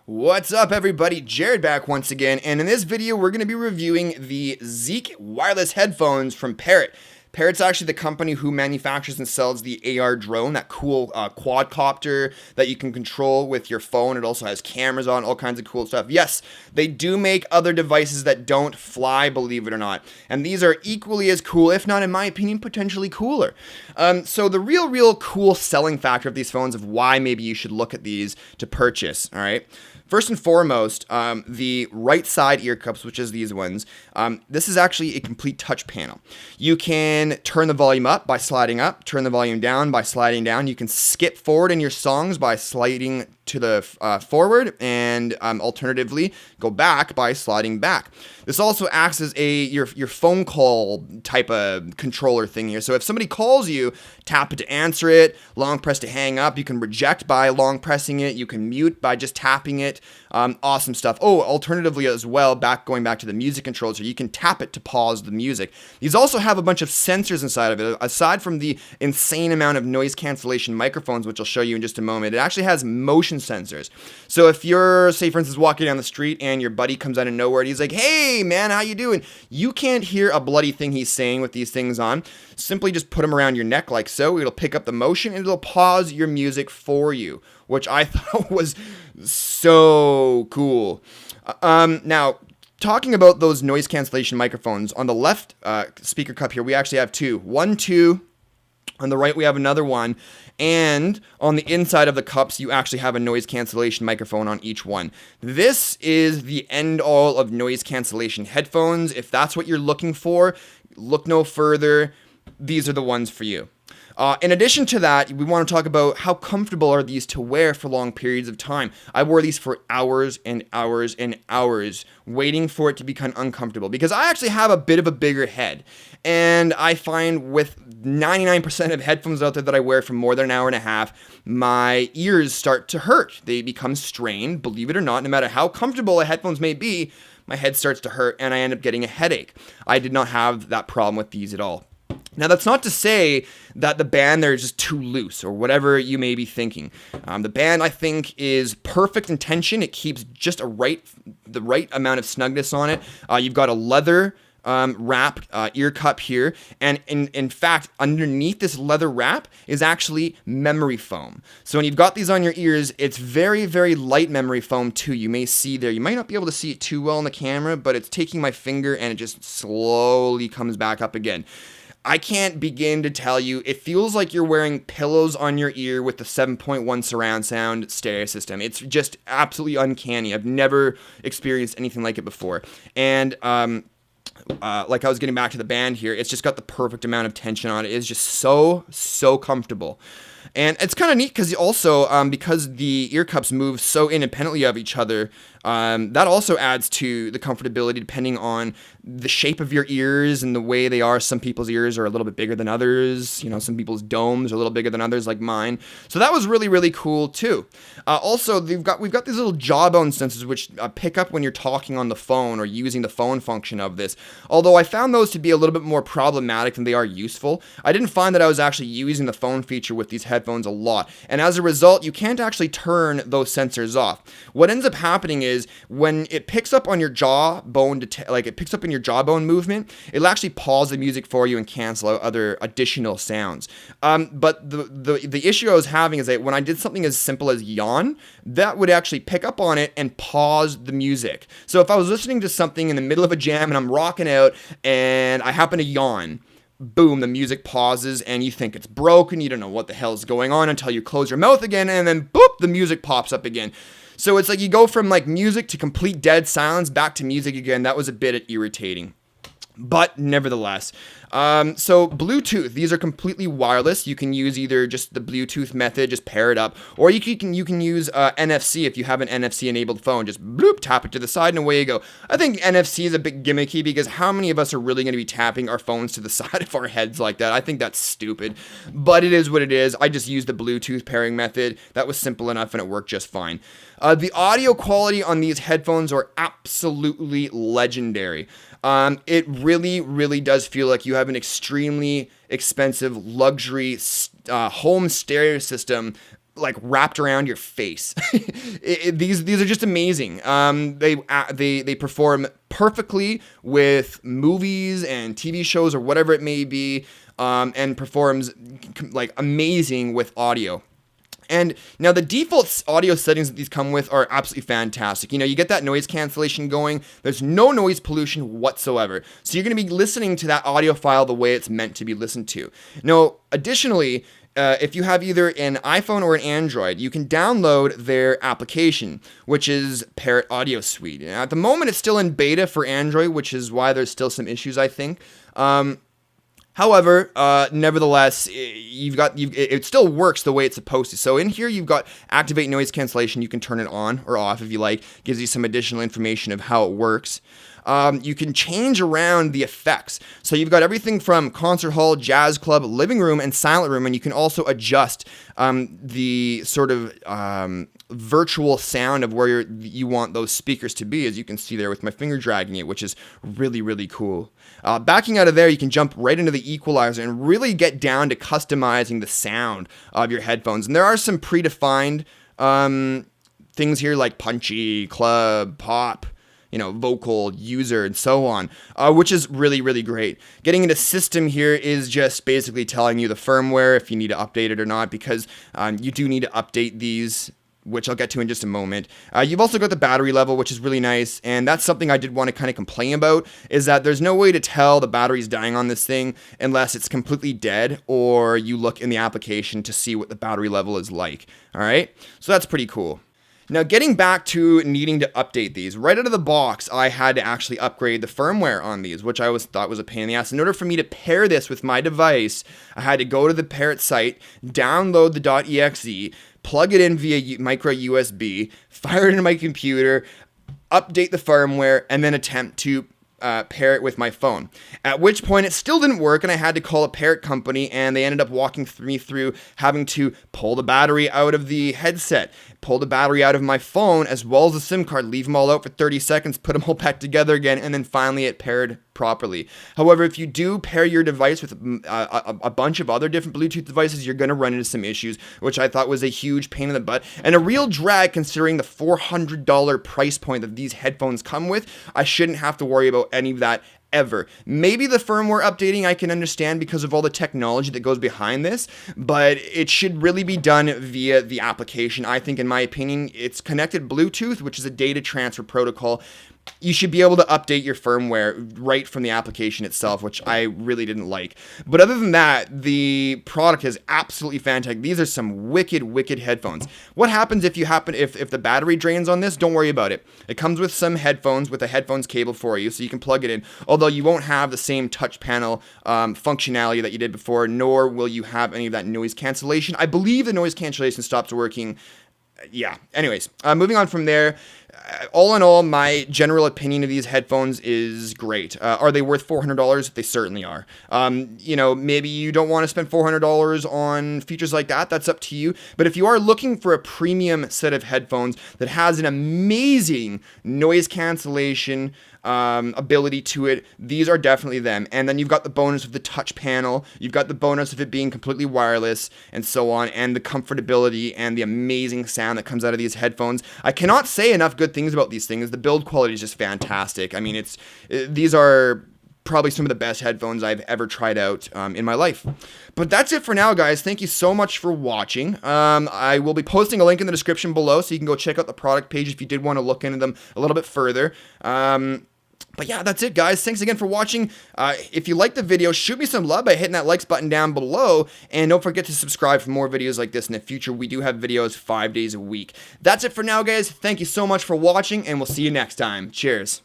What's up, everybody? Jared back once again, and in this video we're going to be reviewing the ZIK wireless headphones from Parrot. Parrot's actually the company who manufactures and sells the AR drone, that cool quadcopter that you can control with your phone. It also has cameras on, all kinds of cool stuff. Yes, they do make other devices that don't fly, believe it or not. And these are equally as cool, if not, in my opinion, potentially cooler. So the real cool selling factor of these phones, of why maybe you should look at these to purchase, all right? First and foremost, the right side ear cups, which is these ones, this is actually a complete touch panel. You can turn the volume up by sliding up, turn the volume down by sliding down. You can skip forward in your songs by sliding to the forward, and alternatively go back by sliding back. This also acts as your phone call type of controller thing here. So if somebody calls you, tap it to answer it, long press to hang up. You can reject by long pressing it. You can mute by just tapping it. Awesome stuff. Oh, alternatively as well, going back to the music controls here, you can tap it to pause the music. These also have a bunch of sensors inside of it. Aside from the insane amount of noise cancellation microphones, which I'll show you in just a moment, it actually has motion sensors. So if you're, say for instance, walking down the street and your buddy comes out of nowhere and he's like, "Hey man, how you doing?" You can't hear a bloody thing he's saying with these things on. Simply just put them around your neck like so. It'll pick up the motion and it'll pause your music for you, which I thought was so cool. Now, talking about those noise cancellation microphones, on the left speaker cup here, we actually have two. Two. On the right, we have another one. And on the inside of the cups, you actually have a noise cancellation microphone on each one. This is the end all of noise cancellation headphones. If that's what you're looking for, look no further. These are the ones for you. In addition to that, we want to talk about how comfortable are these to wear for long periods of time. I wore these for hours and hours and hours, waiting for it to become uncomfortable, because I actually have a bit of a bigger head. And I find with 99% of headphones out there that I wear for more than an hour and a half, my ears start to hurt. They become strained, believe it or not. No matter how comfortable a headphones may be, my head starts to hurt and I end up getting a headache. I did not have that problem with these at all. Now, that's not to say that the band there is just too loose or whatever you may be thinking. The band, I think, is perfect in tension. It keeps just the right amount of snugness on it. You've got a leather wrapped ear cup here, and in fact, underneath this leather wrap is actually memory foam. So when you've got these on your ears, it's very, very light memory foam too. You may see there, you might not be able to see it too well on the camera, but it's taking my finger and it just slowly comes back up again. I can't begin to tell you, it feels like you're wearing pillows on your ear with the 7.1 surround sound stereo system. It's just absolutely uncanny. I've never experienced anything like it before. And like I was getting back to the band here, it's just got the perfect amount of tension on it. It's just so comfortable. And it's kind of neat because also, because the ear cups move so independently of each other, that also adds to the comfortability depending on the shape of your ears and the way they are. Some people's ears are a little bit bigger than others. You know, some people's domes are a little bigger than others, like mine. So that was really cool too. Also, we've got these little jawbone sensors which pick up when you're talking on the phone or using the phone function of this. Although I found those to be a little bit more problematic than they are useful. I didn't find that I was actually using the phone feature with these headphones a lot. And as a result, you can't actually turn those sensors off. What ends up happening is when it picks up on your jawbone, it picks up in your jawbone movement, it'll actually pause the music for you and cancel out other additional sounds. But the issue I was having is that when I did something as simple as yawn, that would actually pick up on it and pause the music. So if I was listening to something in the middle of a jam and I'm rocking out and I happen to yawn, boom, the music pauses and you think it's broken. You don't know what the hell is going on until you close your mouth again, and then boop, the music pops up again. So it's like you go from like music to complete dead silence back to music again. That was a bit irritating. But nevertheless, so Bluetooth, these are completely wireless. You can use either just the Bluetooth method, just pair it up, or you can use NFC if you have an NFC enabled phone. Just bloop, tap it to the side and away you go. I think NFC is a bit gimmicky because how many of us are really going to be tapping our phones to the side of our heads like that? I think that's stupid, but it is what it is. I just used the Bluetooth pairing method. That was simple enough and it worked just fine. The audio quality on these headphones are absolutely legendary. It really does feel like you have an extremely expensive luxury home stereo system like wrapped around your face. These are just amazing. They perform perfectly with movies and TV shows or whatever it may be, and performs like amazing with audio. And now the default audio settings that these come with are absolutely fantastic. You get that noise cancellation going. There's no noise pollution whatsoever. So you're going to be listening to that audio file the way it's meant to be listened to. Now, additionally, if you have either an iPhone or an Android, you can download their application, which is Parrot Audio Suite. Now, at the moment, it's still in beta for Android, which is why there's still some issues, I think. However, nevertheless, it still works the way it's supposed to. So in here, you've got activate noise cancellation. You can turn it on or off if you like. Gives you some additional information of how it works. You can change around the effects. So you've got everything from concert hall, jazz club, living room, and silent room. And you can also adjust the sort of virtual sound of where you want those speakers to be, as you can see there with my finger dragging it, which is really, really cool. Backing out of there, you can jump right into the equalizer and really get down to customizing the sound of your headphones. And there are some predefined things here like punchy, club, pop, vocal, user, and so on, which is really, really great. Getting into system here is just basically telling you the firmware, if you need to update it or not, because you do need to update these, which I'll get to in just a moment. You've also got the battery level, which is really nice, and that's something I did want to kind of complain about, is that there's no way to tell the battery's dying on this thing unless it's completely dead, or you look in the application to see what the battery level is like, all right? So that's pretty cool. Now, getting back to needing to update these, right out of the box, I had to actually upgrade the firmware on these, which I thought was a pain in the ass. In order for me to pair this with my device, I had to go to the Parrot site, download the .exe, plug it in via micro USB, fire it into my computer, update the firmware, and then attempt to pair it with my phone. At which point it still didn't work, and I had to call a Parrot company, and they ended up walking me through having to pull the battery out of the headset, pull the battery out of my phone, as well as the SIM card, leave them all out for 30 seconds, put them all back together again, and then finally it paired properly. However, if you do pair your device with a bunch of other different Bluetooth devices, you're going to run into some issues, which I thought was a huge pain in the butt and a real drag considering the $400 price point that these headphones come with. I shouldn't have to worry about any of that ever. Maybe the firmware updating I can understand because of all the technology that goes behind this, but it should really be done via the application. I think, in my opinion, it's connected Bluetooth, which is a data transfer protocol. You should be able to update your firmware right from the application itself, which I really didn't like. But other than that, the product is absolutely fantastic. These are some wicked, wicked headphones. What happens if if the battery drains on this? Don't worry about it. It comes with some headphones with a headphones cable for you, so you can plug it in. Although you won't have the same touch panel functionality that you did before, nor will you have any of that noise cancellation. I believe the noise cancellation stops working. Yeah. Anyways, moving on from there. All in all, my general opinion of these headphones is great. Are they worth $400? They certainly are. Maybe you don't want to spend $400 on features like that. That's up to you. But if you are looking for a premium set of headphones that has an amazing noise cancellation ability to it, these are definitely them. And then you've got the bonus of the touch panel, you've got the bonus of it being completely wireless, and so on, and the comfortability and the amazing sound that comes out of these headphones. I cannot say enough good things about these things. The build quality is just fantastic. I mean, these are probably some of the best headphones I've ever tried out in my life. But that's it for now, guys. Thank you so much for watching. I will be posting a link in the description below, so you can go check out the product page if you did want to look into them a little bit further. But yeah, that's it, guys. Thanks again for watching. If you liked the video, shoot me some love by hitting that likes button down below. And don't forget to subscribe for more videos like this in the future. We do have videos 5 days a week. That's it for now, guys. Thank you so much for watching, and we'll see you next time. Cheers.